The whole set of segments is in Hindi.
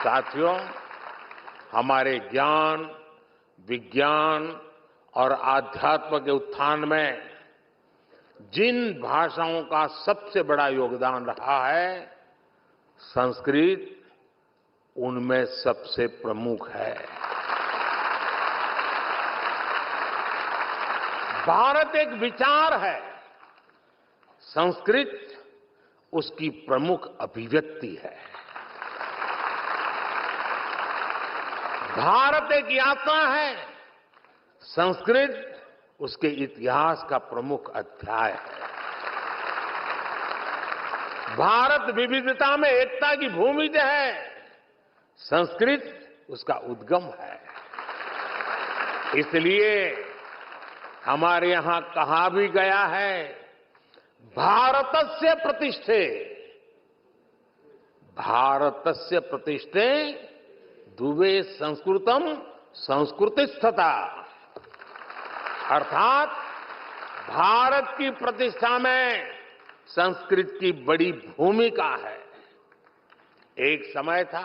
साथियों, हमारे ज्ञान, विज्ञान और आध्यात्म के उत्थान में जिन भाषाओं का सबसे बड़ा योगदान रहा है, संस्कृत उनमें सबसे प्रमुख है। भारत एक विचार है, संस्कृत उसकी प्रमुख अभिव्यक्ति है। भारत एक यात्रा है, संस्कृत उसके इतिहास का प्रमुख अध्याय है। भारत विविधता में एकता की भूमि है, संस्कृत उसका उद्गम है। इसलिए हमारे यहां कहा भी गया है, भारतस्य प्रतिष्ठे, भारतस्य प्रतिष्ठे दुवे संस्कृतम संस्कृतिस्थता, अर्थात भारत की प्रतिष्ठा में संस्कृत की बड़ी भूमिका है। एक समय था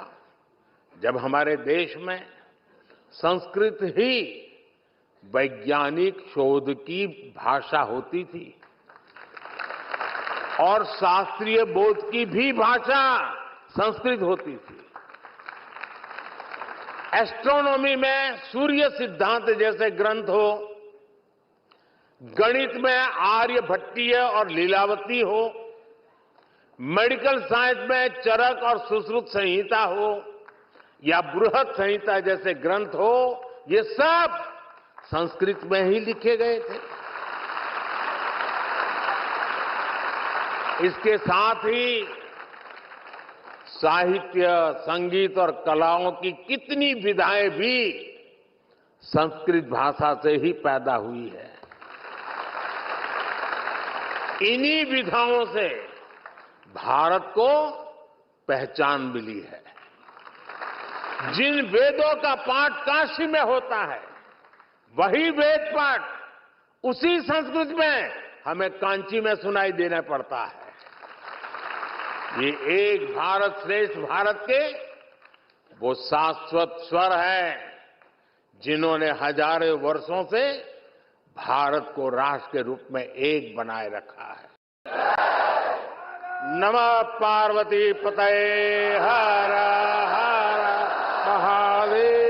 जब हमारे देश में संस्कृत ही वैज्ञानिक शोध की भाषा होती थी और शास्त्रीय बोध की भी भाषा संस्कृत होती थी। एस्ट्रोनॉमी में सूर्य सिद्धांत जैसे ग्रंथ हो, गणित में आर्यभट्टीय और लीलावती हो, मेडिकल साइंस में चरक और सुश्रुत संहिता हो या बृहद संहिता जैसे ग्रंथ हो, ये सब संस्कृत में ही लिखे गए थे। इसके साथ ही साहित्य, संगीत और कलाओं की कितनी विधाएं भी संस्कृत भाषा से ही पैदा हुई है। इन्हीं विधाओं से भारत को पहचान मिली है। जिन वेदों का पाठ काशी में होता है, वही वेद पाठ उसी संस्कृत में हमें कांची में सुनाई देना पड़ता है। ये एक भारत श्रेष्ठ भारत के वो शाश्वत स्वर है, जिन्होंने हजारों वर्षों से भारत को राष्ट्र के रूप में एक बनाए रखा है। नमः पार्वती पतये हर हर महादेव।